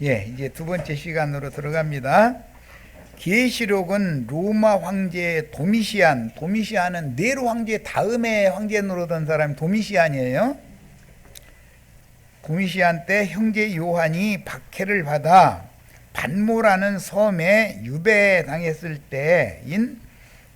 예, 이제 두 번째 시간으로 들어갑니다. 계시록은 로마 황제 도미시안은 네로 황제 다음에 황제 노릇한 사람이 도미시안이에요. 도미시안 때 형제 요한이 박해를 받아 반모라는 섬에 유배당했을 때인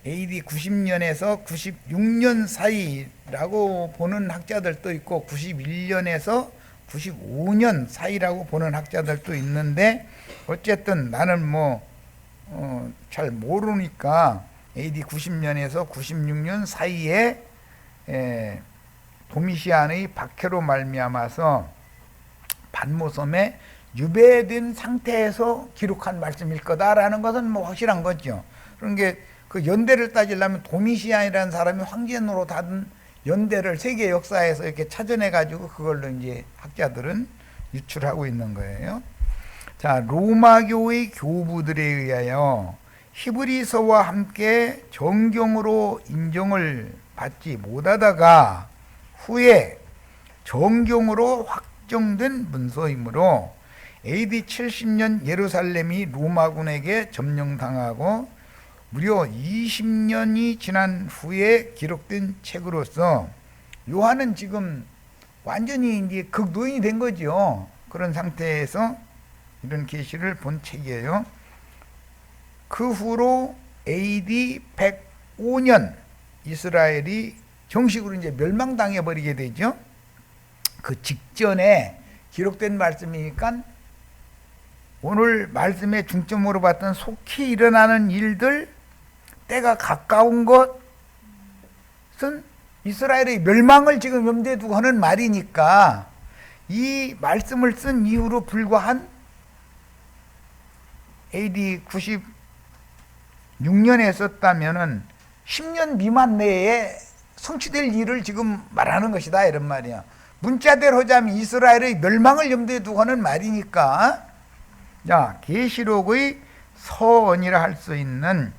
AD 90년에서 96년 사이라고 보는 학자들도 있고 91년에서 95년 사이라고 보는 학자들도 있는데, 어쨌든 나는 잘 모르니까 AD 90년에서 96년 사이에 도미시안의 박해로 말미암아서 반모섬에 유배된 상태에서 기록한 말씀일 거다라는 것은 확실한 거죠. 그런 게 그 연대를 따지려면 도미시안이라는 사람이 황제 노릇하던 연대를 세계 역사에서 이렇게 찾아내 가지고 그걸로 이제 학자들은 유출하고 있는 거예요. 자, 로마교의 교부들에 의하여 히브리서와 함께 정경으로 인정을 받지 못하다가 후에 정경으로 확정된 문서이므로 AD 70년 예루살렘이 로마군에게 점령당하고 무려 20년이 지난 후에 기록된 책으로서 요한은 지금 완전히 이제 극노인이 된 거죠. 그런 상태에서 이런 계시를 본 책이에요. 그 후로 AD 105년 이스라엘이 정식으로 이제 멸망당해 버리게 되죠. 그 직전에 기록된 말씀이니까 오늘 말씀의 중점으로 봤던 속히 일어나는 일들, 때가 가까운 것은 이스라엘의 멸망을 지금 염두에 두고 하는 말이니까 이 말씀을 쓴 이후로 불과 한 AD 96년에 썼다면은 10년 미만 내에 성취될 일을 지금 말하는 것이다, 이런 말이야. 문자대로 하자면 이스라엘의 멸망을 염두에 두고 하는 말이니까. 자, 계시록의 서언이라 할 수 있는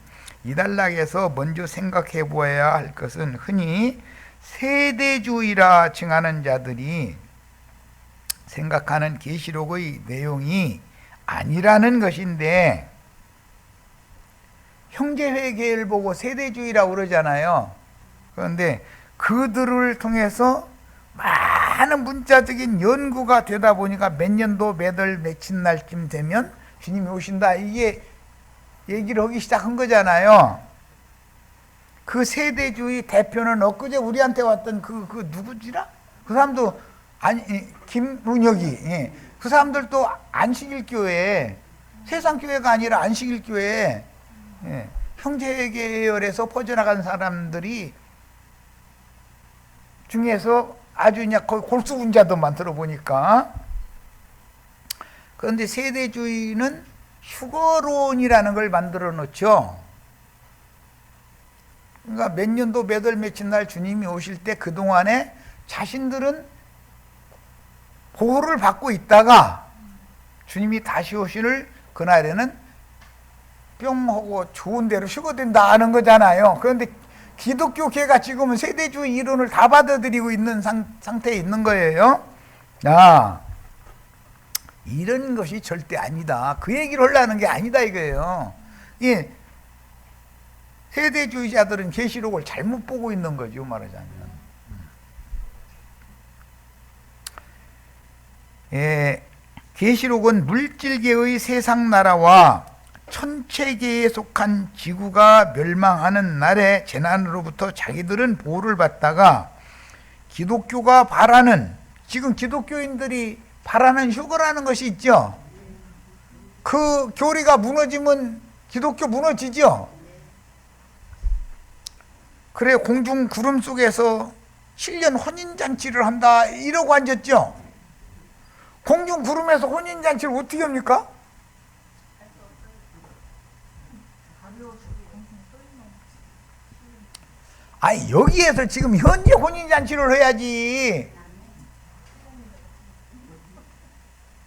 이 단락에서 먼저 생각해 보아야 할 것은 흔히 세대주의라 칭하는 자들이 생각하는 계시록의 내용이 아니라는 것인데, 형제회계를 보고 세대주의라고 그러잖아요. 그런데 그들을 통해서 많은 문자적인 연구가 되다 보니까 몇 년도 몇 월 며칠 날쯤 되면 주님이 오신다, 이게 얘기를 하기 시작한 거잖아요. 그 세대주의 대표는 엊그제 우리한테 왔던 그 누구지라? 그 사람도 김문혁이, 그 사람들도 안식일교회, 세상교회가 아니라 안식일교회, 형제계열에서 퍼져나간 사람들이 중에서 아주 그냥 거의 골수분자도 많더라 보니까. 그런데 세대주의는 휴거론이라는 걸 만들어 놓죠. 그러니까 몇 년도 몇 월 며칠 날 주님이 오실 때 그동안에 자신들은 보호를 받고 있다가 주님이 다시 오실 그날에는 뿅 하고 좋은 데로 휴거된다 하는 거잖아요. 그런데 기독교계가 지금은 세대주의 이론을 다 받아들이고 있는 상태에 있는 거예요. 이런 것이 절대 아니다, 그 얘기를 하려는 게 아니다 이거예요. 예, 세대주의자들은 계시록을 잘못 보고 있는 거죠, 말하자면. 계시록은 물질계의 세상 나라와 천체계에 속한 지구가 멸망하는 날의 재난으로부터 자기들은 보호를 받다가 기독교가 바라는, 지금 기독교인들이 바라는 휴거라는 것이 있죠. 그 교리가 무너지면 기독교 무너지죠. 그래, 공중 구름 속에서 7년 혼인잔치를 한다 이러고 앉았죠. 공중 구름에서 혼인잔치를 어떻게 합니까? 아니, 여기에서 지금 현재 혼인잔치를 해야지.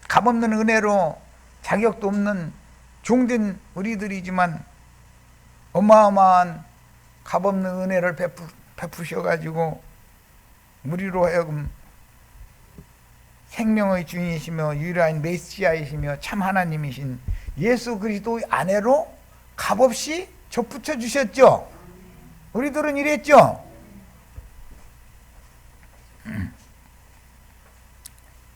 값없는 은혜로 자격도 없는 종된 우리들이지만 어마어마한 값없는 은혜를 베푸셔가지고 우리로 하여금 생명의 주인이시며 유일한 메시아이시며 참 하나님이신 예수 그리스도의 아내로 값없이 접붙여 주셨죠. 우리들은 이랬죠.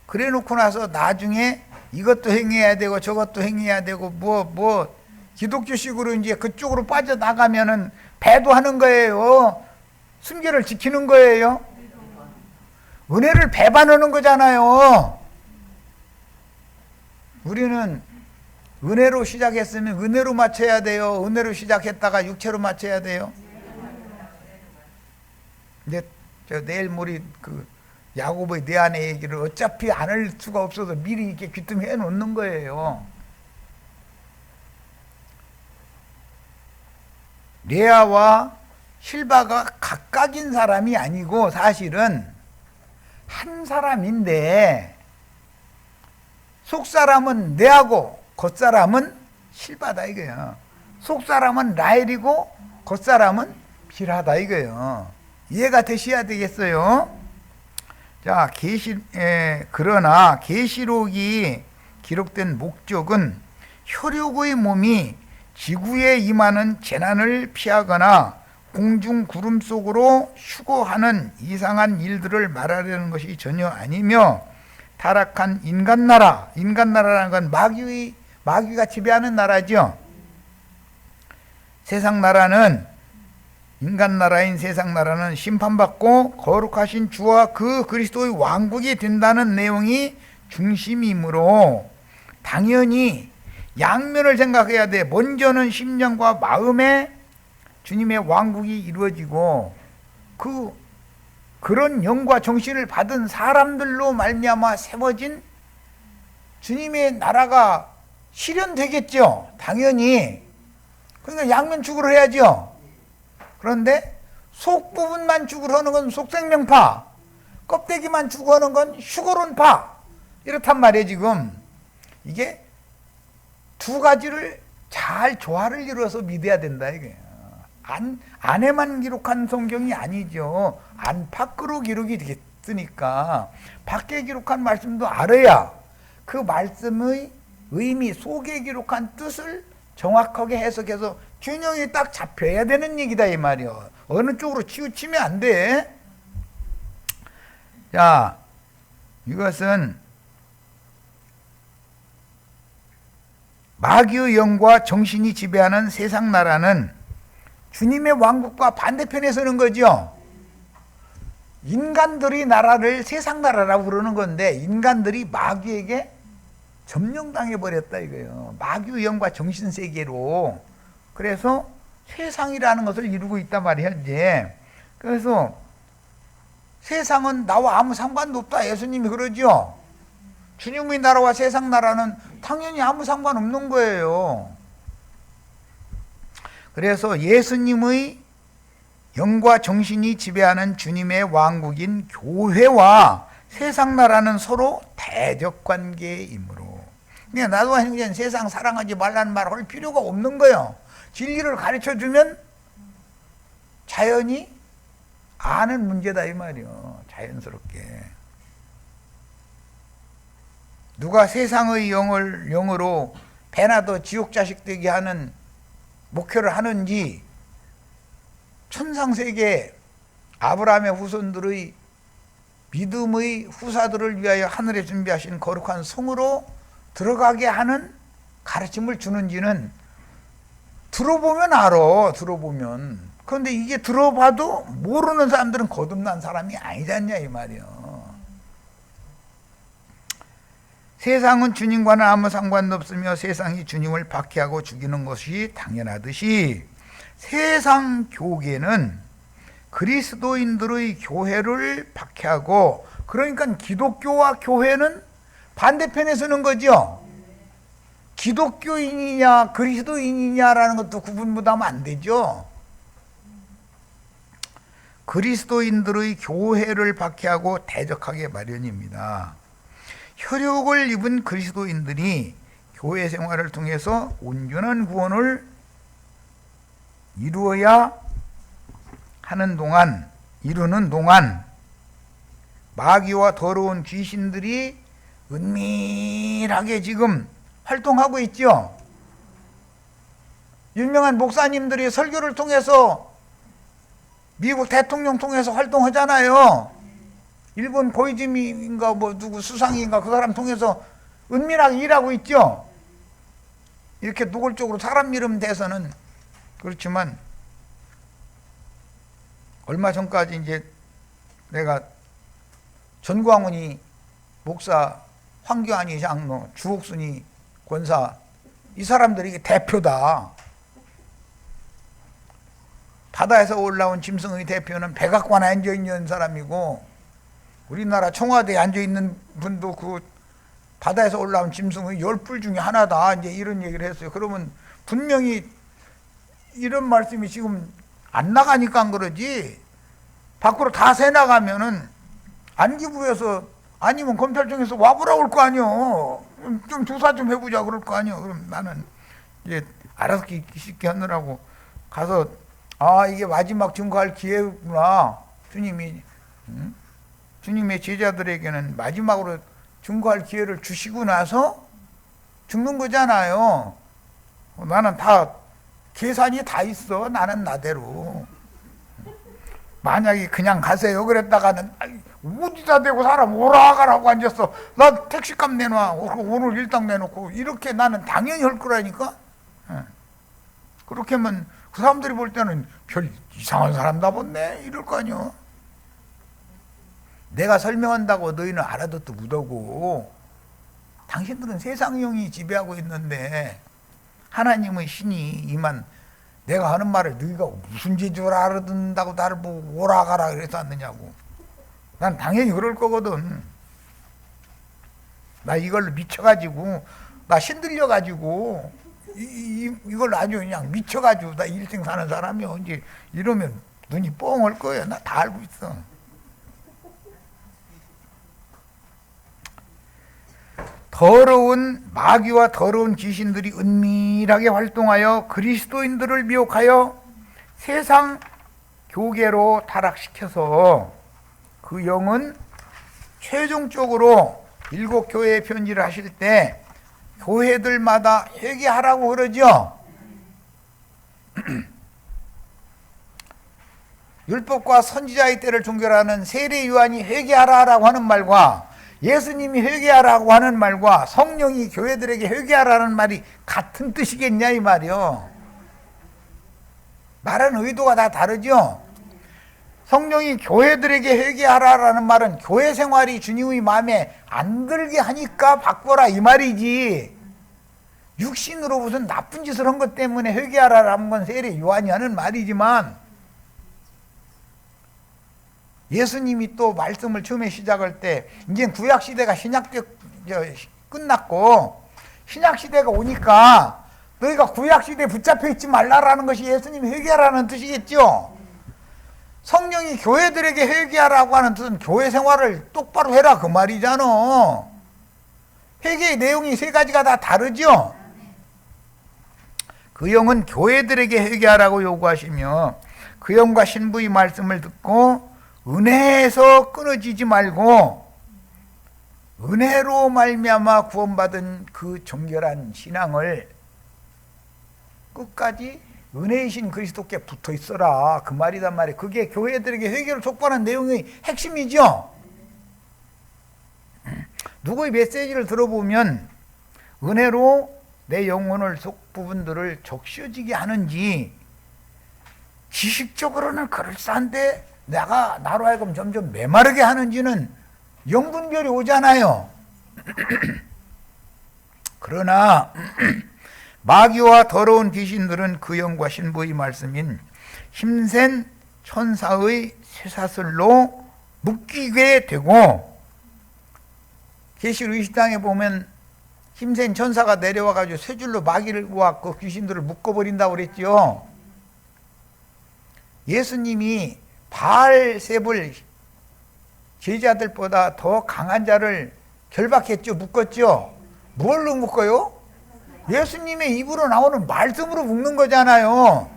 그래 놓고 나서 나중에 이것도 행해야 되고 저것도 행해야 되고 뭐 기독교식으로 이제 그쪽으로 빠져나가면은 배도하는 거예요. 순결을 지키는 거예요. 은혜를 배반하는 거잖아요. 우리는 은혜로 시작했으면 은혜로 마쳐야 돼요. 은혜로 시작했다가 육체로 마쳐야 돼요. 이제 저 내일 모레 그 야고보의 내 아내 얘기를 어차피 안 할 수가 없어서 미리 이렇게 귀뜸해 놓는 거예요. 레아와 실바가 각각인 사람이 아니고 사실은 한 사람인데 속사람은 레아고 겉사람은 실바다 이거예요. 속사람은 라헬이고 겉사람은 빌하다 이거예요. 이해가 되셔야 되겠어요. 자, 그러나 계시록이 기록된 목적은 혈육의 몸이 지구에 임하는 재난을 피하거나 공중 구름 속으로 휴거하는 이상한 일들을 말하려는 것이 전혀 아니며 타락한 인간나라라는 건 마귀가 지배하는 나라죠. 인간나라인 세상나라는 심판받고 거룩하신 주와 그 그리스도의 왕국이 된다는 내용이 중심이므로 당연히 양면을 생각해야 돼. 먼저는 심령과 마음에 주님의 왕국이 이루어지고 그런 영과 정신을 받은 사람들로 말미암아 세워진 주님의 나라가 실현되겠죠. 당연히. 그러니까 양면 축을 해야죠. 그런데 속 부분만 축을 하는 건 속생명파, 껍데기만 축하는 건 휴거론파. 이렇단 말이에요. 지금 이게 두 가지를 잘 조화를 이루어서 믿어야 된다 이게. 안에만 기록한 성경이 아니죠. 안팎으로 기록이 됐으니까 밖에 기록한 말씀도 알아야 그 말씀의 의미, 속에 기록한 뜻을 정확하게 해석해서 균형이 딱 잡혀야 되는 얘기다 이 말이요. 어느 쪽으로 치우치면 안 돼. 자, 이것은 마귀의 영과 정신이 지배하는 세상 나라는 주님의 왕국과 반대편에 서는 거죠. 인간들이 나라를 세상 나라라고 부르는 건데 인간들이 마귀에게 점령당해 버렸다 이거예요. 마귀의 영과 정신 세계로. 그래서 세상이라는 것을 이루고 있단 말이에요. 이제. 그래서 세상은 나와 아무 상관도 없다. 예수님이 그러죠. 주님의 나라와 세상 나라는 당연히 아무 상관없는 거예요. 그래서 예수님의 영과 정신이 지배하는 주님의 왕국인 교회와 세상 나라는 서로 대적 관계이므로. 그러니까 나도 형제는 세상 사랑하지 말라는 말을 할 필요가 없는 거예요. 진리를 가르쳐 주면 자연히 아는 문제다 이 말이요. 자연스럽게. 누가 세상의 영으로 배나 더 지옥 자식 되게 하는 목표를 하는지 천상세계 아브라함의 후손들의 믿음의 후사들을 위하여 하늘에 준비하신 거룩한 성으로 들어가게 하는 가르침을 주는지는 들어보면 알아. 들어보면. 그런데 이게 들어봐도 모르는 사람들은 거듭난 사람이 아니잖냐 이 말이야. 세상은 주님과는 아무 상관도 없으며 세상이 주님을 박해하고 죽이는 것이 당연하듯이 세상 교계는 그리스도인들의 교회를 박해하고, 그러니까 기독교와 교회는 반대편에 서는 거죠. 기독교인이냐 그리스도인이냐라는 것도 구분무하면 안 되죠. 그리스도인들의 교회를 박해하고 대적하게 마련입니다. 혈육을 입은 그리스도인들이 교회 생활을 통해서 온전한 구원을 이루는 동안 마귀와 더러운 귀신들이 은밀하게 지금 활동하고 있죠. 유명한 목사님들이 설교를 통해서 미국 대통령 통해서 활동하잖아요. 일본 고이즈미인가 뭐 누구 수상인가 그 사람 통해서 은밀하게 일하고 있죠. 이렇게 노골적으로 사람 이름 대서는 그렇지만 얼마 전까지 이제 내가 전광훈이 목사, 황교안이 장로, 주옥순이 권사 이 사람들이 이게 대표다. 바다에서 올라온 짐승의 대표는 백악관에 앉아있는 사람이고 우리나라 청와대에 앉아있는 분도 그 바다에서 올라온 짐승의 10뿔 중에 하나다. 이제 이런 얘기를 했어요. 그러면 분명히 이런 말씀이 지금 안 나가니까 그러지 밖으로 다 새 나가면은 안기부에서 아니면 검찰청에서 와보라 올 거 아니요. 좀 조사 좀 해보자 그럴 거 아니요. 그럼 나는 이제 알아서 쉽게 하느라고 가서 아 이게 마지막 증거할 기회구나. 주님이 주님의 제자들에게는 마지막으로 증거할 기회를 주시고 나서 죽는 거잖아요. 나는 다 계산이 다 있어. 나는 나대로. 만약에 그냥 가세요 그랬다가는 어디다 대고 사람 오라가라고 앉았어. 나 택시값 내놔. 오늘 일당 내놓고 이렇게 나는 당연히 할 거라니까. 그렇게 하면 그 사람들이 볼 때는 별 이상한 사람다 보네 이럴 거 아니야. 내가 설명한다고 너희는 알아듣도 못하고 당신들은 세상형이 지배하고 있는데 하나님의 신이 이만 내가 하는 말을 너희가 무슨 재주를 알아듣는다고 나를 보고 오라가라 그래서 왔느냐고. 난 당연히 그럴 거거든. 나 이걸로 미쳐가지고 나 신들려가지고 이걸 아주 그냥 미쳐가지고 나 일생 사는 사람이야. 이제 이러면 눈이 뻥할 거예요. 나 다 알고 있어. 더러운 마귀와 더러운 귀신들이 은밀하게 활동하여 그리스도인들을 미혹하여 세상 교계로 타락시켜서 그 영은 최종적으로 7 교회에 편지를 하실 때 교회들마다 회개하라고 그러죠. 율법과 선지자의 때를 종결하는 세례 요한이 회개하라라고 하는 말과 예수님이 회개하라고 하는 말과 성령이 교회들에게 회개하라는 말이 같은 뜻이겠냐 이 말이요. 말하는 의도가 다 다르죠. 성령이 교회들에게 회개하라라는 말은 교회 생활이 주님의 마음에 안 들게 하니까 바꿔라 이 말이지. 육신으로 무슨 나쁜 짓을 한 것 때문에 회개하라라는 건 세례 요한이 하는 말이지만 예수님이 또 말씀을 처음에 시작할 때 이제 구약시대가 신약시대 끝났고 신약시대가 오니까 너희가 구약시대에 붙잡혀 있지 말라라는 것이 예수님이 회개하라는 뜻이겠죠. 성령이 교회들에게 회개하라고 하는 뜻은 교회 생활을 똑바로 해라 그 말이잖아. 회개의 내용이 3가지가 다 다르죠. 그 영은 교회들에게 회개하라고 요구하시며 그 영과 신부의 말씀을 듣고 은혜에서 끊어지지 말고 은혜로 말미암아 구원받은 그 정결한 신앙을 끝까지 은혜이신 그리스도께 붙어 있어라 그 말이단 말이에요. 그게 교회들에게 회개를 촉구하는 내용의 핵심이죠. 누구의 메시지를 들어보면 은혜로 내 영혼을 속 부분들을 적셔지게 하는지 지식적으로는 그럴싸한데 내가 나로 하여금 점점 메마르게 하는지는 영분별이 오잖아요. 그러나 마귀와 더러운 귀신들은 그 영과 신부의 말씀인 힘센 천사의 쇠사슬로 묶이게 되고 계시록의식당에 보면 힘센 천사가 내려와가지고 세 줄로 마귀와 그 귀신들을 묶어버린다고 그랬죠. 예수님이 바알세불 제자들보다 더 강한 자를 결박했죠. 묶었죠. 뭘로 묶어요? 예수님의 입으로 나오는 말씀으로 묶는 거잖아요.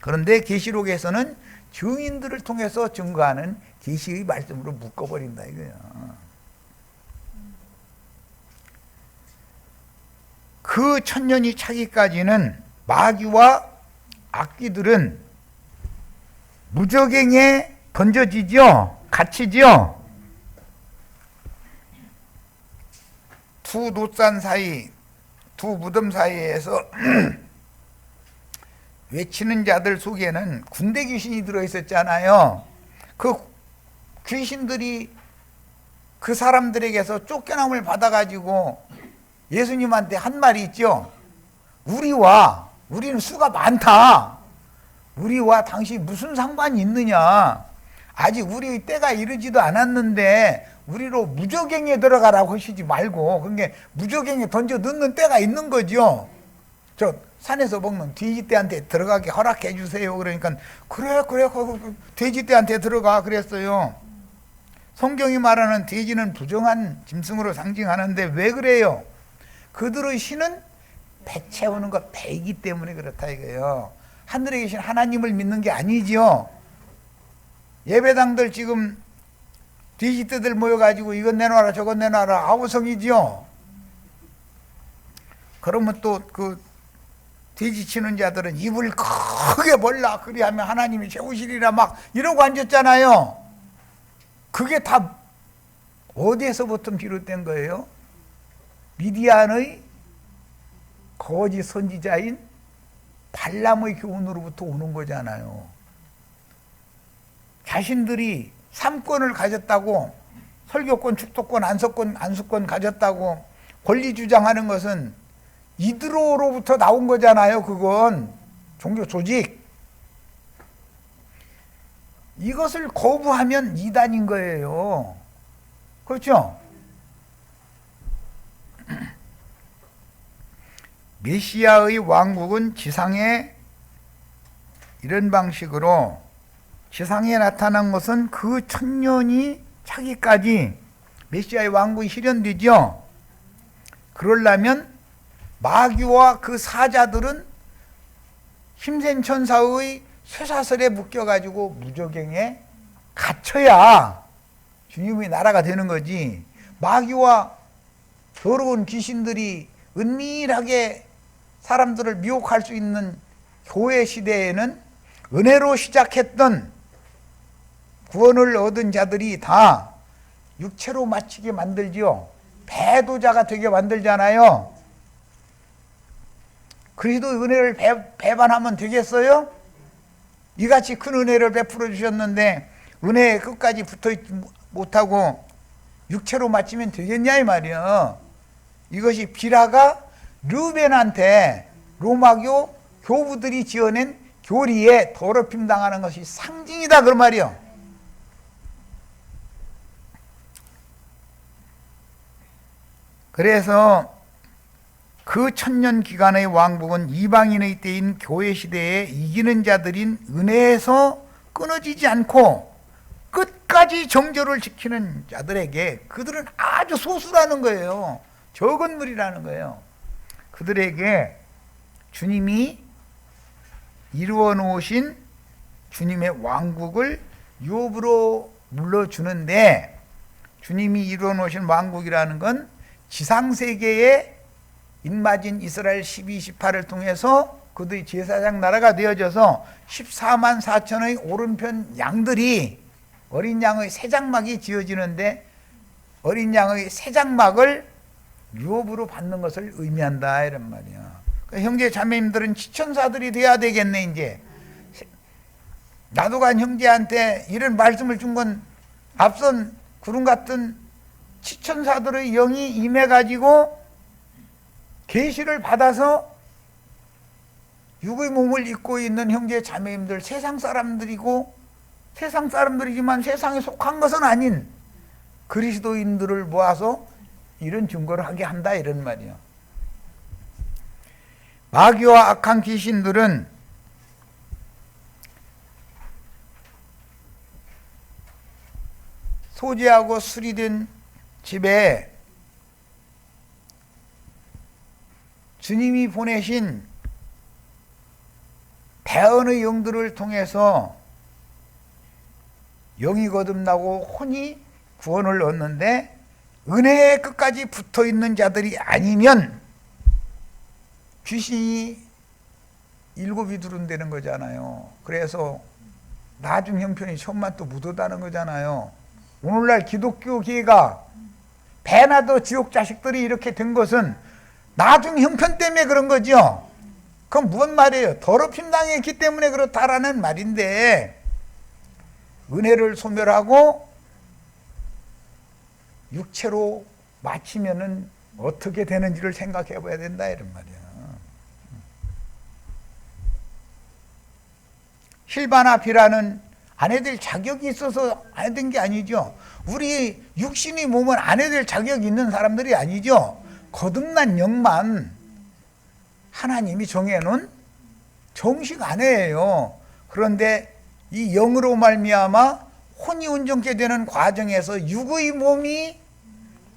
그런데 계시록에서는 증인들을 통해서 증거하는 계시의 말씀으로 묶어버린다 이거예요. 그 천년이 차기까지는 마귀와 악귀들은 무적행에 던져지죠. 갇히죠. 두 놋산 사이, 두 무덤 사이에서 외치는 자들 속에는 군대 귀신이 들어있었잖아요. 그 귀신들이 그 사람들에게서 쫓겨남을 받아가지고 예수님한테 한 말이 있죠. 우리는 수가 많다. 우리와 당신 무슨 상관이 있느냐. 아직 우리 때가 이르지도 않았는데 우리로 무적행에 들어가라고 하시지 말고, 그게 무적행에 던져 넣는 때가 있는 거죠. 저 산에서 먹는 돼지떼한테 들어가게 허락해 주세요. 그러니까 그래 돼지떼한테 들어가 그랬어요. 성경이 말하는 돼지는 부정한 짐승으로 상징하는데 왜 그래요? 그들의 신은 배 채우는 것, 배이기 때문에 그렇다 이거예요. 하늘에 계신 하나님을 믿는 게 아니죠. 예배당들 지금 돼지떼들 모여가지고 이건 내놔라 저건 내놔라 아우성이죠. 그러면 또 그 돼지 치는 자들은 입을 크게 벌라 그리하면 하나님이 채우시리라 막 이러고 앉았잖아요. 그게 다 어디에서부터 비롯된 거예요? 미디안의 거짓 선지자인 발람의 교훈으로부터 오는 거잖아요. 자신들이 3권을 가졌다고, 설교권, 축도권, 안수권 가졌다고 권리 주장하는 것은 이드로로부터 나온 거잖아요. 그건 종교 조직. 이것을 거부하면 이단인 거예요. 그렇죠? 메시아의 왕국은 지상에 이런 방식으로 지상에 나타난 것은 그 천년이 차기까지 메시아의 왕국이 실현되죠. 그러려면 마귀와 그 사자들은 힘센 천사의 쇠사슬에 묶여가지고 무적행에 갇혀야 주님의 나라가 되는 거지. 마귀와 더러운 귀신들이 은밀하게 사람들을 미혹할 수 있는 교회 시대에는 은혜로 시작했던 구원을 얻은 자들이 다 육체로 마치게 만들지요. 배도자가 되게 만들잖아요. 그리스도의 은혜를 배반하면 되겠어요? 이같이 큰 은혜를 베풀어 주셨는데 은혜에 끝까지 붙어있지 못하고 육체로 마치면 되겠냐 이 말이야. 이것이 비라가 르벤한테 로마교 교부들이 지어낸 교리에 더럽힘 당하는 것이 상징이다 그 말이요. 그래서 그 천년 기간의 왕국은 이방인의 때인 교회 시대에 이기는 자들인 은혜에서 끊어지지 않고 끝까지 정절을 지키는 자들에게, 그들은 아주 소수라는 거예요. 적은 무리라는 거예요. 그들에게 주님이 이루어 놓으신 주님의 왕국을 유업으로 물려주는데, 주님이 이루어 놓으신 왕국이라는 건 지상세계에 인마진 이스라엘 12, 18을 통해서 그들이 제사장 나라가 되어져서 14만 4천의 오른편 양들이 어린 양의 새 장막이 지어지는데 어린 양의 새 장막을 유업으로 받는 것을 의미한다 이런 말이야. 그러니까 형제 자매님들은 지천사들이 돼야 되겠네. 이제 나도간 형제한테 이런 말씀을 준 건 앞선 구름 같은 지천사들의 영이 임해가지고 계시를 받아서 육의 몸을 입고 있는 형제 자매님들, 세상 사람들이고 세상 사람들이지만 세상에 속한 것은 아닌 그리스도인들을 모아서 이런 증거를 하게 한다 이런 말이야. 마귀와 악한 귀신들은 소재하고 수리된 집에 주님이 보내신 대언의 영들을 통해서 영이 거듭나고 혼이 구원을 얻는데, 은혜에 끝까지 붙어있는 자들이 아니면 귀신이 7이 두른다는 거잖아요. 그래서 나중 형편이 천만 또 묻었다는 거잖아요. 오늘날 기독교계가 배나도 지옥 자식들이 이렇게 된 것은 나중 형편 때문에 그런 거죠. 그럼 무슨 말이에요? 더럽힘 당했기 때문에 그렇다라는 말인데, 은혜를 소멸하고 육체로 마치면은 어떻게 되는지를 생각해 봐야 된다 이런 말이야. 힐바나 비라는 안 해야 될 자격이 있어서 안 해야 된 게 아니죠. 우리 육신이 몸은 안 해야 될 자격이 있는 사람들이 아니죠. 거듭난 영만 하나님이 정해놓은 정식 아내예요. 그런데 이 영으로 말미암아 혼이 온전케 되는 과정에서 육의 몸이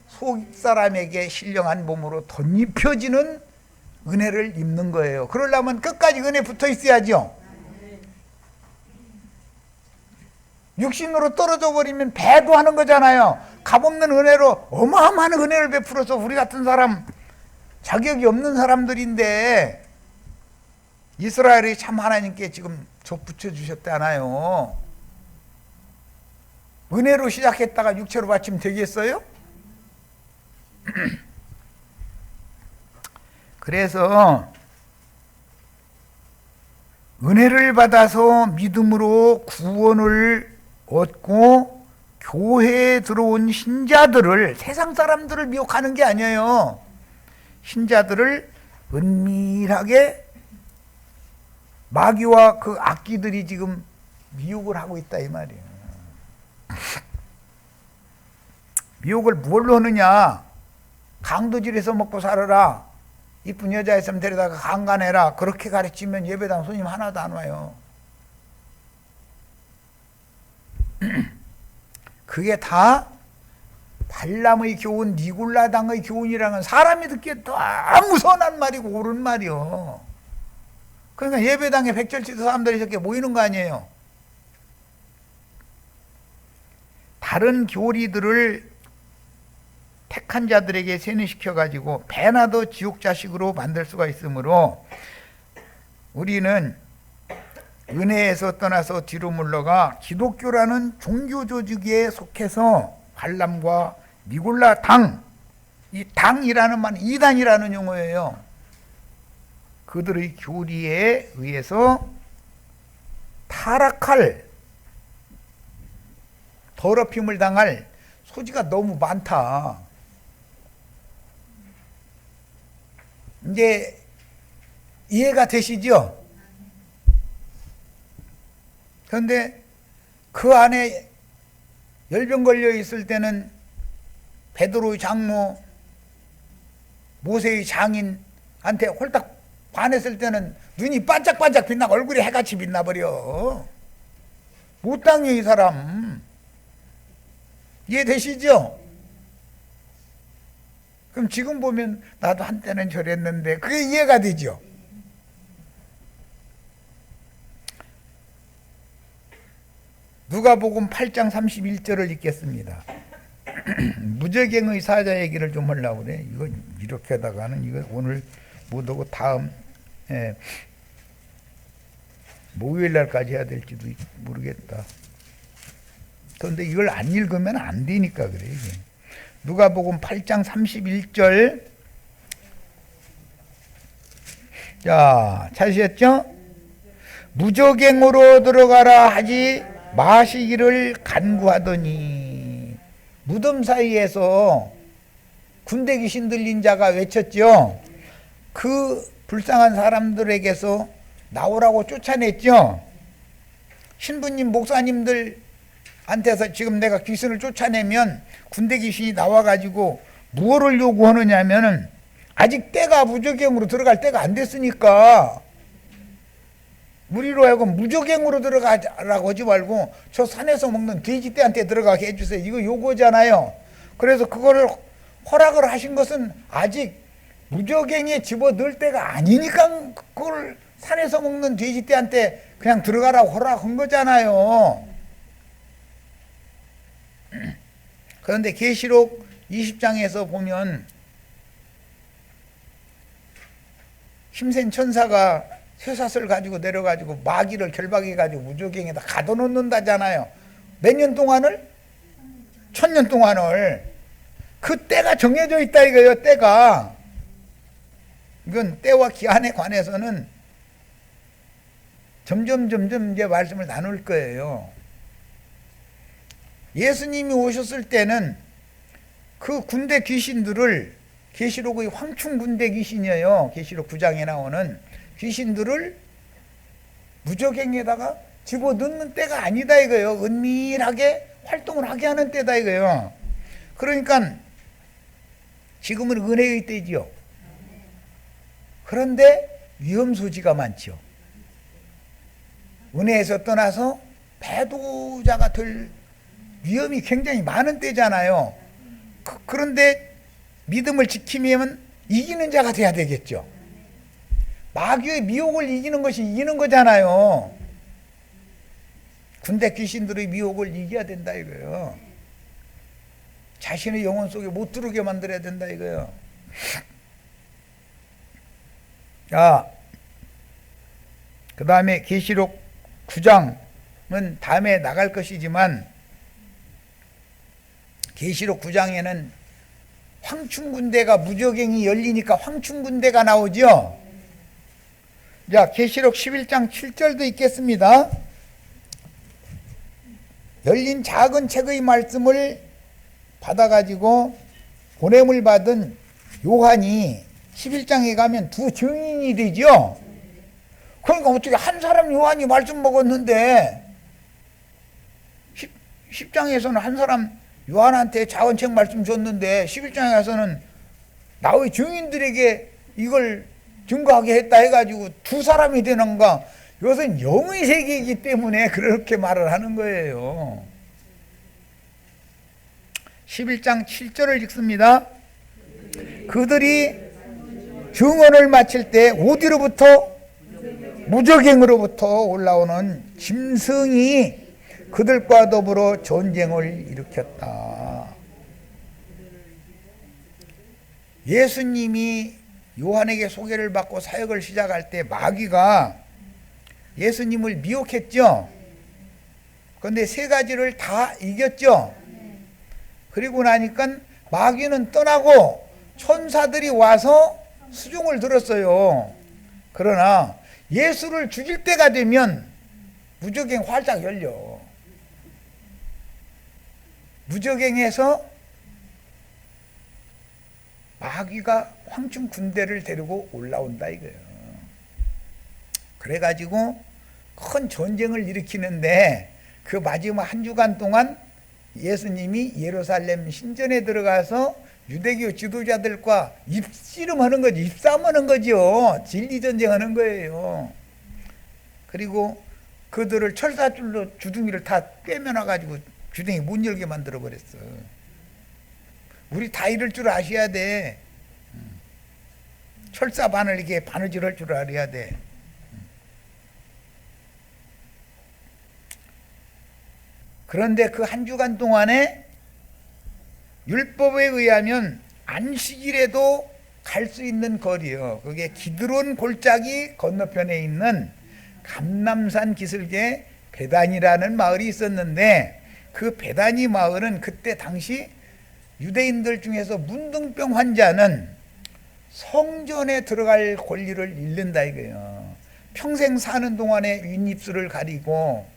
속사람에게 신령한 몸으로 덧입혀지는 은혜를 입는 거예요. 그러려면 끝까지 은혜 붙어 있어야죠. 육신으로 떨어져 버리면 배도하는 거잖아요. 값없는 은혜로 어마어마한 은혜를 베풀어서 우리 같은 사람, 자격이 없는 사람들인데 이스라엘이 참 하나님께 지금 족붙여 주셨잖아요. 은혜로 시작했다가 육체로 바치면 되겠어요? 그래서 은혜를 받아서 믿음으로 구원을 얻고 교회에 들어온 신자들을, 세상 사람들을 미혹하는 게 아니에요. 신자들을 은밀하게 마귀와 그 악기들이 지금 미혹을 하고 있다 이 말이에요. 미혹을 뭘로 하느냐? 강도질해서 먹고 살아라, 이쁜 여자 있으면 데려다가 강간해라, 그렇게 가르치면 예배당 손님 하나도 안 와요. 그게 다 발람의 교훈, 니골라당의 교훈이라는, 사람이 듣기에 너무 선한 말이고 옳은 말이요. 그러니까 예배당에 백절치도 사람들이 이렇게 모이는 거 아니에요. 다른 교리들을 택한 자들에게 세뇌시켜 가지고 배나도 지옥 자식으로 만들 수가 있으므로 우리는 은혜에서 떠나서 뒤로 물러가 기독교라는 종교 조직에 속해서 발람과 니골라 당, 이 당이라는 말은 이단이라는 용어예요. 그들의 교리에 의해서 타락할, 더럽힘을 당할 소지가 너무 많다. 이제 이해가 되시죠? 그런데 그 안에 열병 걸려 있을 때는 베드로의 장모, 모세의 장인한테 홀딱 반했을 때는 눈이 반짝반짝 빛나고 얼굴이 해같이 빛나버려. 못 당해 이 사람. 이해되시죠? 그럼 지금 보면 나도 한때는 저랬는데 그게 이해가 되죠? 누가복음 8장 31절을 읽겠습니다. 무저갱의 사자 얘기를 좀 하려고 그래. 이거 이렇게 하다가는 이거 오늘 못하고 다음 목요일 날까지 해야 될지도 모르겠다. 그런데 이걸 안 읽으면 안 되니까 그래. 이게. 누가복음 8장 31절. 자, 찾으셨죠? 무저갱으로 들어가라 하지 마시기를 간구하더니, 무덤 사이에서 군대 귀신 들린 자가 외쳤죠. 그 불쌍한 사람들에게서 나오라고 쫓아냈죠. 신부님, 목사님들한테서 지금 내가 귀신을 쫓아내면 군대 귀신이 나와가지고 무엇을 요구하느냐면은 아직 때가 무저갱으로 들어갈 때가 안 됐으니까 우리로 하여금 무저갱으로 들어가라고 하지 말고 저 산에서 먹는 돼지떼한테 들어가게 해주세요. 이거 요구잖아요. 그래서 그거를 허락을 하신 것은 아직 무저갱에 집어넣을 때가 아니니까 그걸 산에서 먹는 돼지떼한테 그냥 들어가라고 허락한 거잖아요. 그런데 계시록 20장에서 보면 힘센 천사가 쇠사슬 가지고 내려가지고 마귀를 결박해가지고 무저갱에다 가둬놓는다잖아요. 몇 년 동안을? 1000년 동안을. 그 때가 정해져 있다 이거예요. 때가. 이건 때와 기한에 관해서는 점점 이제 말씀을 나눌 거예요. 예수님이 오셨을 때는 그 군대 귀신들을, 계시록의 황충 군대 귀신이에요. 계시록 9장에 나오는 귀신들을 무저갱에다가 집어넣는 때가 아니다 이거예요. 은밀하게 활동을 하게 하는 때다 이거예요. 그러니까 지금은 은혜의 때지요. 그런데 위험 소지가 많죠. 은혜에서 떠나서 배도자가 될 위험이 굉장히 많은 때잖아요. 그런데 믿음을 지키면 이기는 자가 돼야 되겠죠. 마귀의 미혹을 이기는 것이 이기는 거잖아요. 군대 귀신들의 미혹을 이겨야 된다 이거예요. 자신의 영혼 속에 못 들어오게 만들어야 된다 이거예요. 자, 그 다음에 계시록 9장은 다음에 나갈 것이지만 계시록 9장에는 황충군대가 무저갱이 열리니까 황충군대가 나오죠. 자, 계시록 11장 7절도 있겠습니다. 열린 작은 책의 말씀을 받아가지고 보냄을 받은 요한이 11장에 가면 두 증인이 되죠. 그러니까 어떻게 한 사람 요한이 말씀 먹었는데 10장에서는 한 사람 요한한테 자언책 말씀 줬는데 11장에 가서는 나의 증인들에게 이걸 증거하게 했다 해가지고 두 사람이 되는가? 이것은 영의 세계이기 때문에 그렇게 말을 하는 거예요. 11장 7절을 읽습니다. 그들이 증언을 마칠 때 어디로부터? 무저갱으로부터 올라오는 짐승이 그들과 더불어 전쟁을 일으켰다. 예수님이 요한에게 소개를 받고 사역을 시작할 때 마귀가 예수님을 미혹했죠. 그런데 세 가지를 다 이겼죠. 그리고 나니까 마귀는 떠나고 천사들이 와서 수종을 들었어요. 그러나 예수를 죽일 때가 되면 무저갱 활짝 열려. 무저갱에서 마귀가 황충 군대를 데리고 올라온다 이거예요. 그래가지고 큰 전쟁을 일으키는데 그 마지막 한 주간 동안 예수님이 예루살렘 신전에 들어가서 유대교 지도자들과 입씨름하는 거지, 입싸움하는 거죠. 진리전쟁하는 거예요. 그리고 그들을 철사줄로 주둥이를 다 꿰매놔가지고 주둥이 못 열게 만들어버렸어. 우리 다 이럴 줄 아셔야 돼. 철사 바늘 이게 바느질 할 줄 알아야 돼. 그런데 그 한 주간 동안에 율법에 의하면 안식일에도 갈 수 있는 거리요. 그게 기드론 골짜기 건너편에 있는 감람산 기슭에 베단이라는 마을이 있었는데 그 베다니 마을은 그때 당시 유대인들 중에서 문둥병 환자는 성전에 들어갈 권리를 잃는다 이거예요. 평생 사는 동안에 윗입술을 가리고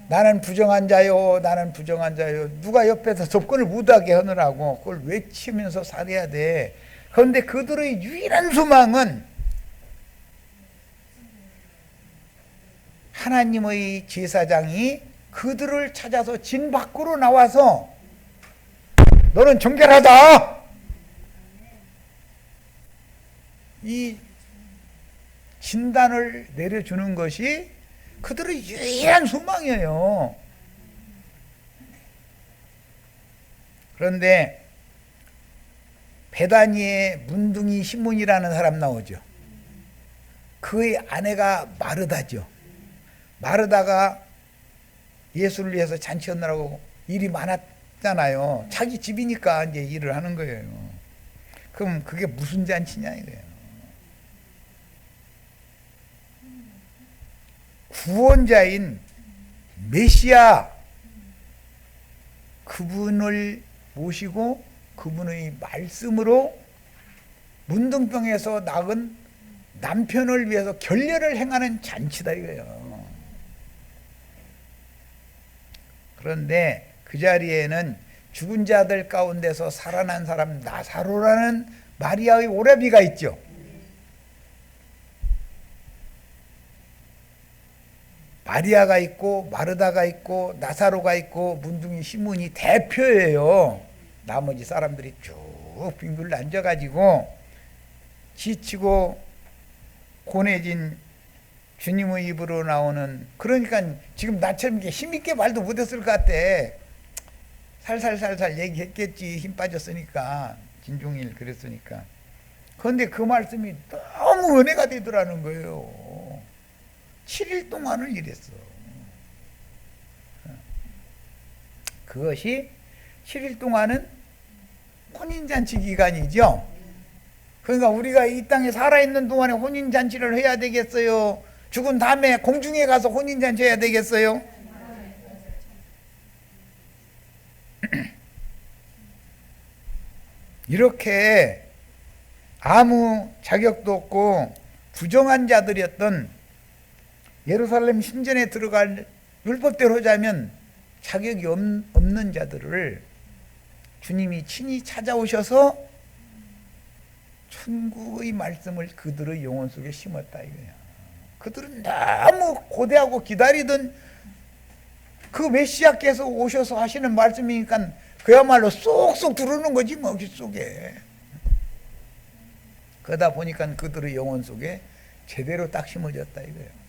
나는 부정한 자요, 나는 부정한 자요. 누가 옆에서 접근을 못하게 하느라고 그걸 외치면서 살아야 돼. 그런데 그들의 유일한 소망은 하나님의 제사장이 그들을 찾아서 진 밖으로 나와서 너는 정결하다. 이 진단을 내려주는 것이 그들의 유일한 소망이에요. 그런데 베다니에 문둥이 시몬이라는 사람 나오죠. 그의 아내가 마르다죠. 마르다가 예수를 위해서 잔치하느라고 일이 많았잖아요. 자기 집이니까 이제 일을 하는 거예요. 그럼 그게 무슨 잔치냐 이거예요. 구원자인 메시아 그분을 모시고 그분의 말씀으로 문둥병에서 낳은 남편을 위해서 결례를 행하는 잔치다 이거예요. 그런데 그 자리에는 죽은 자들 가운데서 살아난 사람 나사로라는 마리아의 오라비가 있죠. 마리아가 있고 마르다가 있고 나사로가 있고 문둥이 시몬이 대표예요. 나머지 사람들이 쭉 빙글 앉아가지고 지치고 고뇌진 주님의 입으로 나오는, 그러니까 지금 나처럼 힘있게 말도 못했을 것 같아. 살살살살 얘기했겠지. 힘 빠졌으니까. 진종일 그랬으니까. 그런데 그 말씀이 너무 은혜가 되더라는 거예요. 7일 동안을 일했어. 그것이 7일 동안은 혼인잔치 기간이죠. 그러니까 우리가 이 땅에 살아있는 동안에 혼인잔치를 해야 되겠어요? 죽은 다음에 공중에 가서 혼인잔치 해야 되겠어요? 이렇게 아무 자격도 없고 부정한 자들이었던 예루살렘 신전에 들어갈 율법대로 하자면 자격이 없는 자들을 주님이 친히 찾아오셔서 천국의 말씀을 그들의 영혼 속에 심었다 이거야. 그들은 너무 고대하고 기다리던 그 메시아께서 오셔서 하시는 말씀이니까 그야말로 쏙쏙 들어오는 거지 뭐 귓속에. 그러다 보니까 그들의 영혼 속에 제대로 딱 심어졌다 이거예요.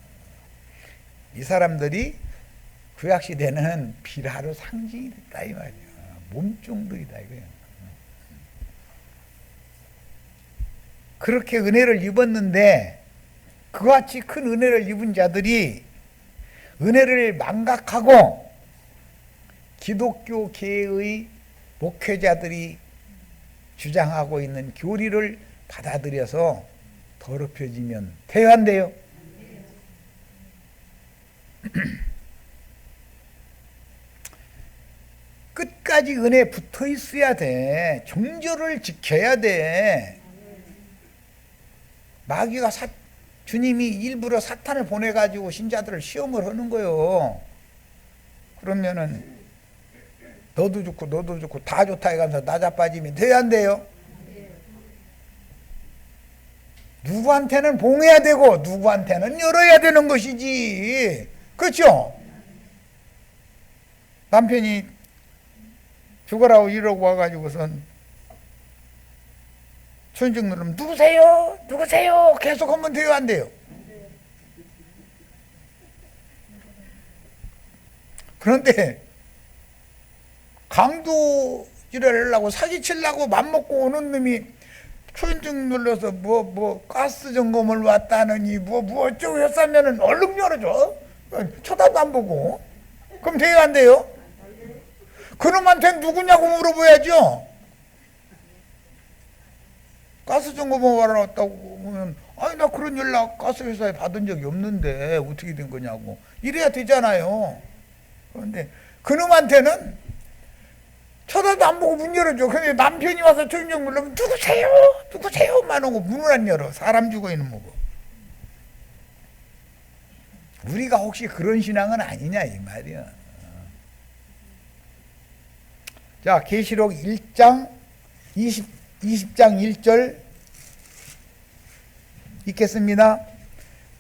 이 사람들이 구약시대는 비라로 상징이 됐다 이 말이야. 몸종들이다 이거예요. 그렇게 은혜를 입었는데 그같이 큰 은혜를 입은 자들이 은혜를 망각하고 기독교계의 목회자들이 주장하고 있는 교리를 받아들여서 더럽혀지면 돼야 한대요. 끝까지 은혜에 붙어 있어야 돼. 정절을 지켜야 돼. 마귀가 주님이 일부러 사탄을 보내가지고 신자들을 시험을 하는 거예요. 그러면은 너도 좋고 너도 좋고 다 좋다 해가면서 나자빠짐이 돼야 안 돼요? 누구한테는 봉해야 되고 누구한테는 열어야 되는 것이지. 그렇죠? 남편이 죽으라고 이러고 와가지고선 초인종 누르면 누구세요? 누구세요? 계속 하면 돼요? 안 돼요? 그런데 강도질을 하려고 사기치려고 맘먹고 오는 놈이 초인종 눌러서 가스 점검을 왔다느니 뭐 어쩌고 했으면은 얼른 열어줘. 쳐다도 안 보고. 그럼 돼요? 안 돼요? 그놈한테 누구냐고 물어봐야죠. 가스 점검을 왔다고 하면 아니 나 그런 연락 가스회사에 받은 적이 없는데 어떻게 된 거냐고 이래야 되잖아요. 그런데 그놈한테는 쳐다도 안 보고 문 열어줘. 근데 남편이 와서 초인종 누르면 누구세요? 누구세요?만 하고 문을 안 열어. 사람 죽어 있는 거고. 우리가 혹시 그런 신앙은 아니냐 이 말이야. 자, 계시록 1장 20장 1절 읽겠습니다.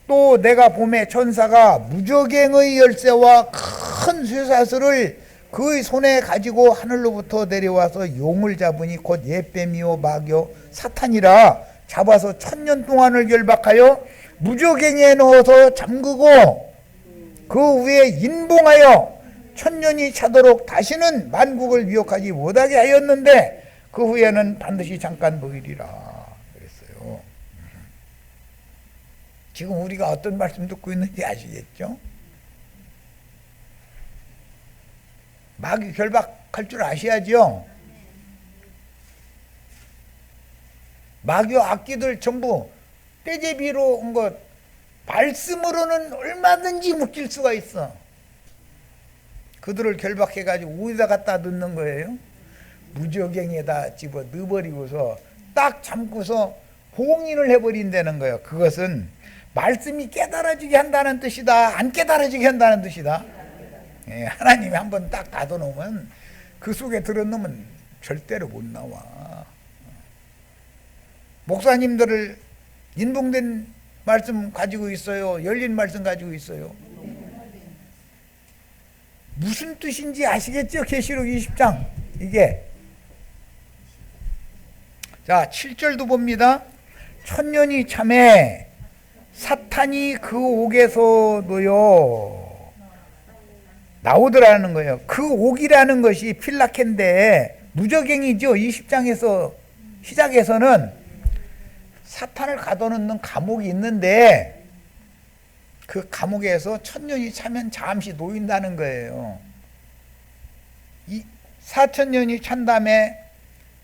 또 내가 봄에 천사가 무저갱의 열쇠와 큰 쇠사슬을 그의 손에 가지고 하늘로부터 내려와서 용을 잡으니 곧 옛뱀이요 마귀요 사탄이라 잡아서 1000년 동안을 결박하여 무저갱에 넣어서 잠그고 그 위에 인봉하여 1000년이 차도록 다시는 만국을 미혹하지 못하게 하였는데 그 후에는 반드시 잠깐 보이리라 그랬어요. 지금 우리가 어떤 말씀 듣고 있는지 아시겠죠? 마귀 결박할 줄 아셔야죠. 마귀 악기들 전부 떼제비로 온 것 말씀으로는 얼마든지 묶일 수가 있어. 그들을 결박해가지고 어디다 갖다 넣는 거예요? 무저갱에다 집어 넣어버리고서 딱 잠고서 봉인을 해버린다는 거예요. 그것은 말씀이 깨달아지게 한다는 뜻이다, 안 깨달아지게 한다는 뜻이다. 예, 하나님이 한번 딱 닫아놓으면 그 속에 들어놓으면 절대로 못 나와. 목사님들을 인봉된 말씀 가지고 있어요? 열린 말씀 가지고 있어요? 무슨 뜻인지 아시겠죠? 계시록 20장 이게. 자, 7절도 봅니다. 천년이 참에 사탄이 그 옥에서 놓여 나오더라는 거예요. 그 옥이라는 것이 필라켄데 무저갱이죠. 20장에서 시작에서는 사탄을 가둬놓는 감옥이 있는데 그 감옥에서 천년이 차면 잠시 놓인다는 거예요. 이 4천년이 찬 다음에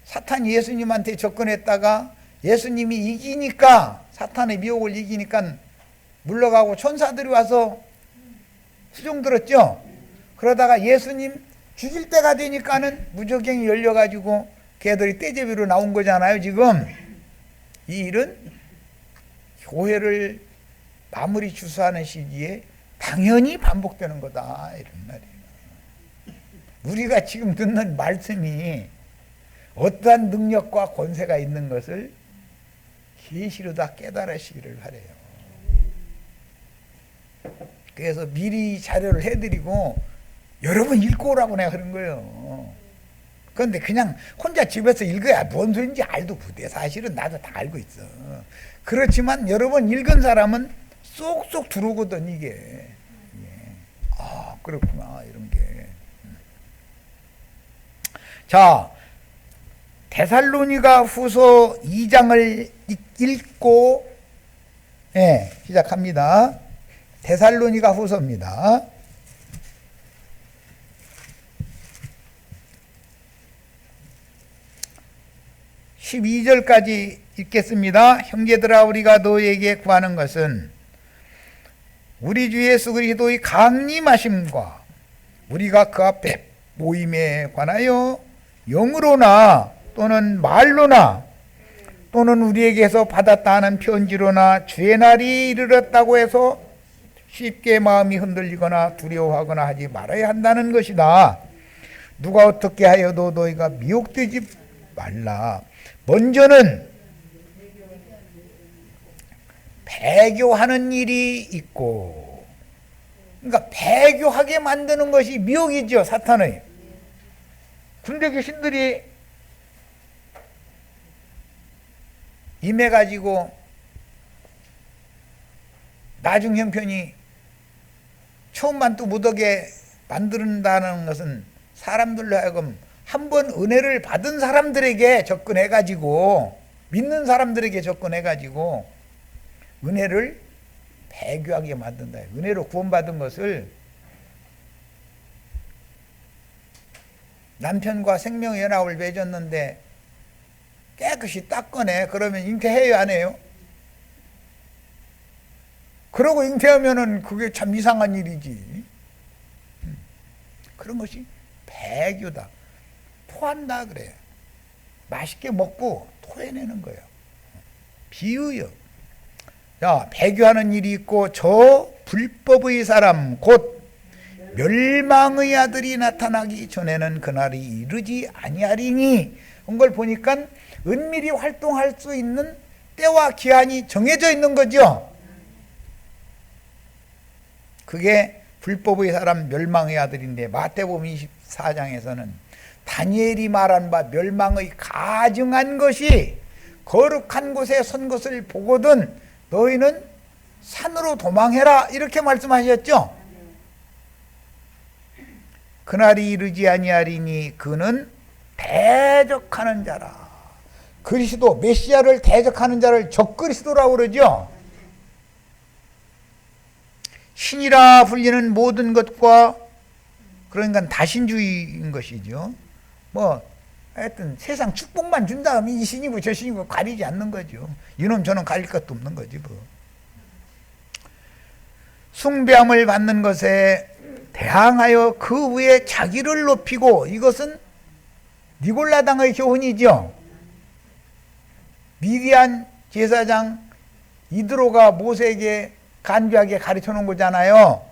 사탄이 예수님한테 접근했다가 예수님이 이기니까, 사탄의 미혹을 이기니까 물러가고 천사들이 와서 수종 들었죠. 그러다가 예수님 죽일 때가 되니까는 무저갱이 열려가지고 걔들이 떼제비로 나온 거잖아요. 지금 이 일은 교회를 마무리 주수하는 시기에 당연히 반복되는 거다, 이런 말이에요. 우리가 지금 듣는 말씀이 어떠한 능력과 권세가 있는 것을 계시로 다 깨달으시기를 바라요. 그래서 미리 자료를 해드리고 여러분 읽고 오라고 내가 그런 거예요. 그런데 그냥 혼자 집에서 읽어야 뭔 소리인지 알도 부대. 사실은 나도 다 알고 있어. 그렇지만 여러 번 읽은 사람은 쏙쏙 들어오거든 이게. 아, 그렇구나 이런 게. 자, 데살로니가 후서 2장을 읽고 시작합니다. 데살로니가 후서입니다. 12절까지 읽겠습니다. 형제들아, 우리가 너희에게 구하는 것은 우리 주 예수 그리스도의 강림하심과 우리가 그 앞에 모임에 관하여 영으로나 또는 말로나 또는 우리에게서 받았다 하는 편지로나 주의 날이 이르렀다고 해서 쉽게 마음이 흔들리거나 두려워하거나 하지 말아야 한다는 것이다. 누가 어떻게 하여도 너희가 미혹되지 말라. 먼저는 배교하는 일이 있고, 그러니까 배교하게 만드는 것이 미혹이죠, 사탄의. 군대 귀신들이 임해가지고 나중 형편이 처음만 또 못하게 만든다는 것은 사람들로 하여금 한번 은혜를 받은 사람들에게 접근해가지고, 믿는 사람들에게 접근해가지고 은혜를 배교하게 만든다. 은혜로 구원받은 것을 남편과 생명연합을 맺었는데 깨끗이 닦아내. 그러면 잉태해요, 안 해요? 그러고 잉태하면은 그게 참 이상한 일이지. 그런 것이 배교다. 토한다 그래요. 맛있게 먹고 토해내는 거예요. 비유요. 자, 배교하는 일이 있고 저 불법의 사람 곧 멸망의 아들이 나타나기 전에는 그날이 이르지 아니하리니, 온 걸 보니까 은밀히 활동할 수 있는 때와 기한이 정해져 있는 거죠. 그게 불법의 사람 멸망의 아들인데, 마태복음 24장에서는 다니엘이 말한 바 멸망의 가증한 것이 거룩한 곳에 선 것을 보거든 너희는 산으로 도망해라, 이렇게 말씀하셨죠. 그날이 이르지 아니하리니 그는 대적하는 자라. 그리스도 메시아를 대적하는 자를 적그리스도라고 그러죠. 신이라 불리는 모든 것과, 그러니까 다신주의인 것이죠. 하여튼 세상 축복만 준 다음에 이 신이고 저 신이고 가리지 않는 거죠. 이놈 저놈 가릴 것도 없는 거지 뭐. 숭배함을 받는 것에 대항하여 그 위에 자기를 높이고, 이것은 니골라당의 교훈이죠. 미디안 제사장 이드로가 모세에게 간교하게 가르쳐 놓은 거잖아요.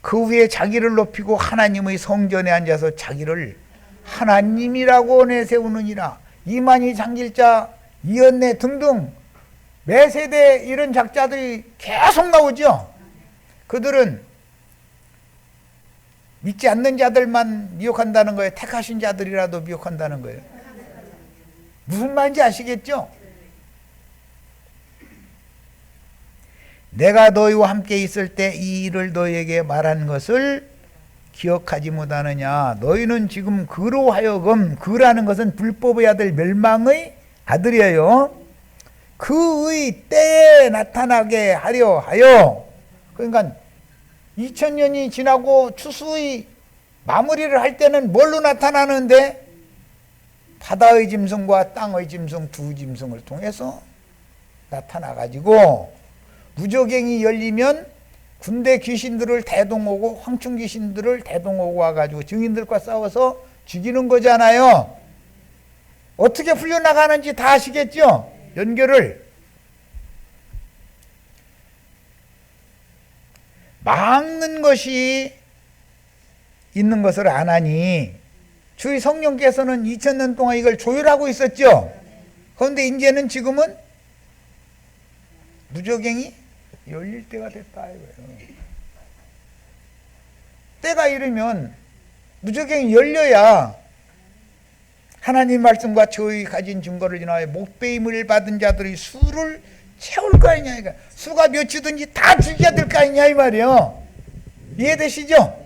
그 위에 자기를 높이고 하나님의 성전에 앉아서 자기를 하나님이라고 내세우느니라. 이만희 장길자, 이연내 등등 매 세대 이런 작자들이 계속 나오죠. 그들은 믿지 않는 자들만 미혹한다는 거예요? 택하신 자들이라도 미혹한다는 거예요? 무슨 말인지 아시겠죠? 내가 너희와 함께 있을 때 이 일을 너희에게 말한 것을 기억하지 못하느냐. 너희는 지금 그로 하여금, 그라는 것은 불법의 아들, 멸망의 아들이에요. 그의 때에 나타나게 하려 하여. 그러니까 2000년이 지나고 추수의 마무리를 할 때는 뭘로 나타나는데? 바다의 짐승과 땅의 짐승 두 짐승을 통해서 나타나가지고, 무저갱이 열리면 군대 귀신들을 대동하고 황충 귀신들을 대동하고 와가지고 증인들과 싸워서 죽이는 거잖아요. 어떻게 풀려나가는지 다 아시겠죠? 연결을. 막는 것이 있는 것을 안 하니 주의 성령께서는 2000년 동안 이걸 조율하고 있었죠. 그런데 이제는 지금은 무저갱이 열릴 때가 됐다 이거예요. 때가 이르면 무저갱이 열려야 하나님 말씀과 저희 가진 증거를 인하여 목배임을 받은 자들의 수를 채울 거 아니냐. 그러니까 수가 몇이든지 다 죽여야 될 거 아니냐 이 말이에요. 이해되시죠?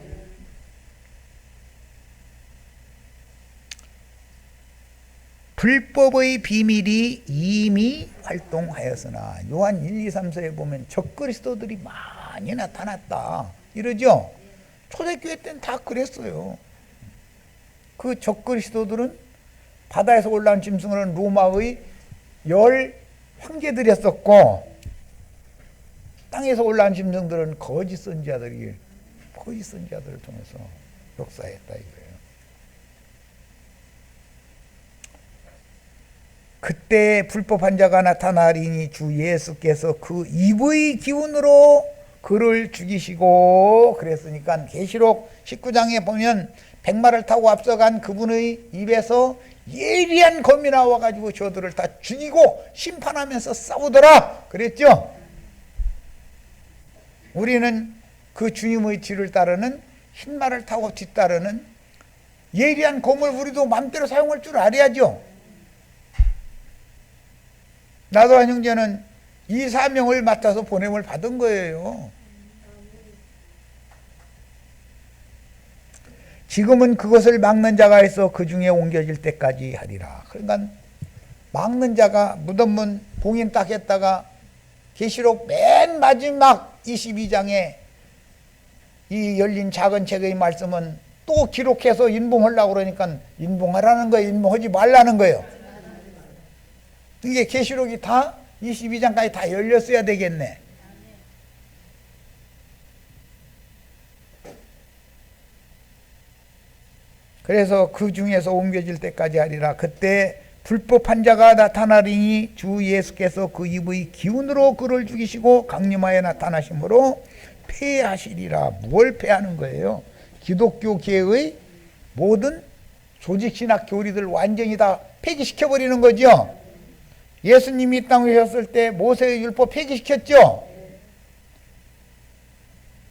불법의 비밀이 이미 활동하였으나, 요한 1, 2, 3서에 보면 적그리스도들이 많이 나타났다 이러죠. 초대교회 때는 다 그랬어요. 그 적그리스도들은 바다에서 올라온 짐승은 로마의 열 황제들이었었고, 땅에서 올라온 짐승들은 거짓 선지자들을 통해서 역사했다 이거예요. 그때 불법한 자가 나타나리니 주 예수께서 그 입의 기운으로 그를 죽이시고, 그랬으니까 계시록 19장에 보면 백마를 타고 앞서간 그분의 입에서 예리한 검이 나와가지고 저들을 다 죽이고 심판하면서 싸우더라 그랬죠. 우리는 그 주님의 뒤를 따르는, 흰말을 타고 뒤따르는 예리한 검을 우리도 마음대로 사용할 줄 알아야죠. 나도한 형제는 이 사명을 맡아서 보냄을 받은 거예요. 지금은 그것을 막는 자가 있어 그 중에 옮겨질 때까지 하리라. 그러니까 막는 자가 무덤문 봉인 딱 했다가 계시록 맨 마지막 22장에 이 열린 작은 책의 말씀은 또 기록해서 인봉하려고 그러니까 인봉하라는 거예요? 인봉하지 말라는 거예요? 이게 계시록이 다 22장까지 다 열렸어야 되겠네. 그래서 그 중에서 옮겨질 때까지 하리라. 그때 불법한 자가 나타나리니 주 예수께서 그 입의 기운으로 그를 죽이시고 강림하여 나타나심으로 폐하시리라. 뭘 폐하는 거예요? 기독교계의 모든 조직신학 교리들 완전히 다 폐기시켜버리는 거죠. 예수님이 이 땅에 오셨을 때 모세의 율법 폐기시켰죠.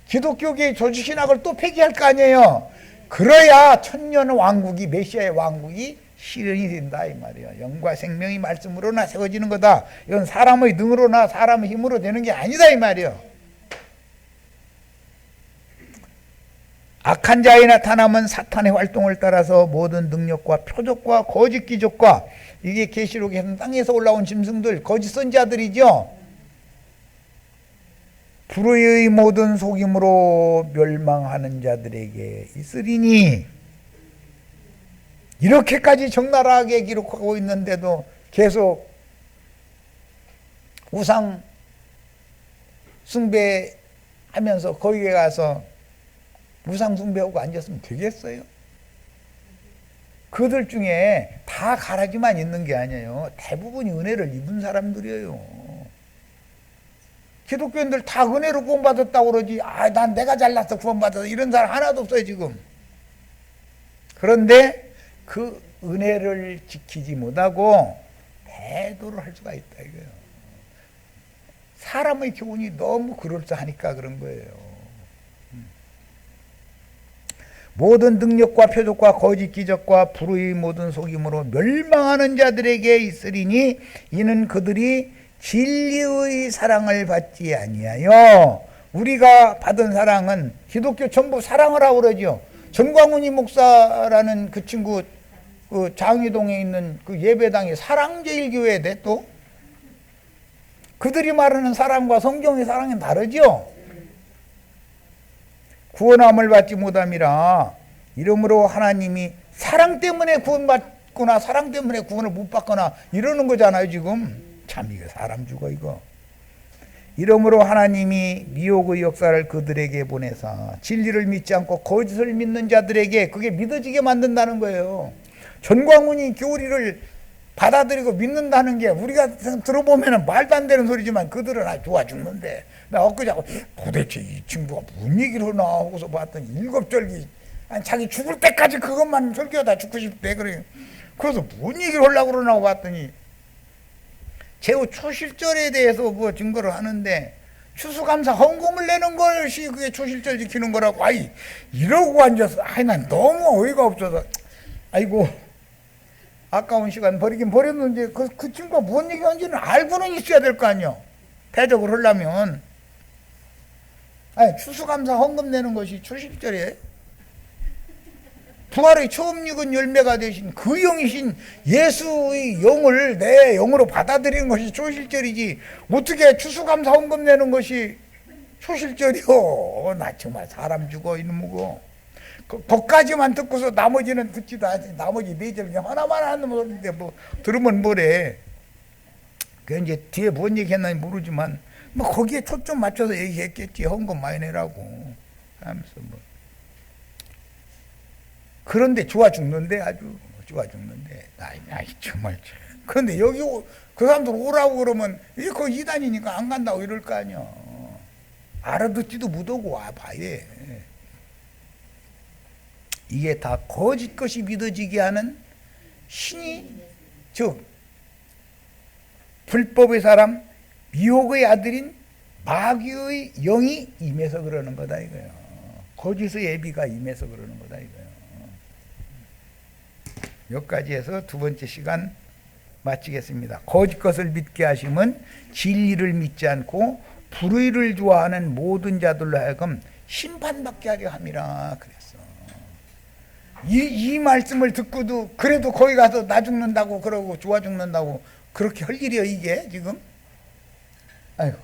기독교계의 조직신학을 또 폐기할 거 아니에요. 그래야 천년 왕국이, 메시아의 왕국이 실현이 된다 이 말이에요. 영과 생명이 말씀으로나 세워지는 거다. 이건 사람의 능으로나 사람의 힘으로 되는 게 아니다 이 말이에요. 악한 자의 나타남은 사탄의 활동을 따라서 모든 능력과 표적과 거짓 기적과, 이게 계시록에서는 땅에서 올라온 짐승들, 거짓 선지자들이죠. 불의의 모든 속임으로 멸망하는 자들에게 있으리니, 이렇게까지 적나라하게 기록하고 있는데도 계속 우상 숭배하면서 거기에 가서 우상 숭배하고 앉았으면 되겠어요? 그들 중에 다 가라지만 있는 게 아니에요. 대부분이 은혜를 입은 사람들이에요. 기독교인들 다 은혜로 구원받았다고 그러지, 난 내가 잘나서 구원받았어, 이런 사람 하나도 없어요 지금. 그런데 그 은혜를 지키지 못하고 배도를 할 수가 있다 이거예요. 사람의 교훈이 너무 그럴싸하니까 그런 거예요. 모든 능력과 표적과 거짓 기적과 불의 모든 속임으로 멸망하는 자들에게 있으리니 이는 그들이 진리의 사랑을 받지 아니하여. 우리가 받은 사랑은 기독교 전부 사랑을 하고 그러죠. 전광훈이 목사라는 그 친구, 그 장위동에 있는 그 예배당이 사랑제일교회대. 또 그들이 말하는 사랑과 성경의 사랑은 다르죠. 구원함을 받지 못함이라. 이러므로 하나님이 사랑 때문에 구원받거나 사랑 때문에 구원을 못 받거나 이러는 거잖아요 지금. 참 이거 사람 죽어 이거. 이러므로 하나님이 미혹의 역사를 그들에게 보내사 진리를 믿지 않고 거짓을 믿는 자들에게 그게 믿어지게 만든다는 거예요. 전광훈이 교리를 받아들이고 믿는다는 게 우리가 들어보면 말도 안 되는 소리지만 그들은 좋아 죽는데, 나 엊그제하고 도대체 이 친구가 뭔 얘기를 하나 하고서 봤더니 일곱절기, 아니 자기 죽을 때까지 그것만 설교하다 죽고 싶대. 그래. 그래서 뭔 얘기를 하려고 그러나 봤더니 제후 초실절에 대해서 뭐 증거를 하는데 추수감사 헌금을 내는 것이 그게 초실절 지키는 거라고. 이러고 앉아서 난 너무 어이가 없어서 아이고 아까운 시간 버리긴 버렸는데 그 친구가 뭔 얘기하는지는 알고는 있어야 될 거 아니요. 대적을 하려면. 추수감사 헌금 내는 것이 초실절이에요. 부활의 처음 익은 열매가 되신 그 영이신 예수의 영을 내 영으로 받아들이는 것이 초실절이지, 어떻게 추수감사 헌금 내는 것이 초실절이요. 나 정말 사람 죽어 이놈이고. 거기까지만 듣고서 나머지는 듣지도 않지. 나머지 네 절 그냥 하나만 하는 소리인데 뭐 들으면 뭐래. 그 이제 뒤에 뭔 얘기했는지 모르지만 뭐 거기에 초점 맞춰서 얘기했겠지. 헌금 많이 내라고 하면서 뭐. 그런데 좋아 죽는데, 아주 좋아 죽는데. 정말. 그런데 여기 그 사람들 오라고 그러면 그 이단이니까 안 간다고 이럴 거 아니야. 알아듣지도 못하고 와봐야. 이게 다 거짓 것이 믿어지게 하는 신이, 즉 불법의 사람, 미혹의 아들인 마귀의 영이 임해서 그러는 거다 이거예요. 거짓의 애비가 임해서 그러는 거다 이거예요. 여기까지 해서 두 번째 시간 마치겠습니다. 거짓 것을 믿게 하심은 진리를 믿지 않고 불의를 좋아하는 모든 자들로 하여금 심판받게 하려 함이라 그랬어. 이 말씀을 듣고도 그래도 거기 가서 나 죽는다고 그러고 좋아 죽는다고 그렇게 할 일이야 이게 지금? 아이고.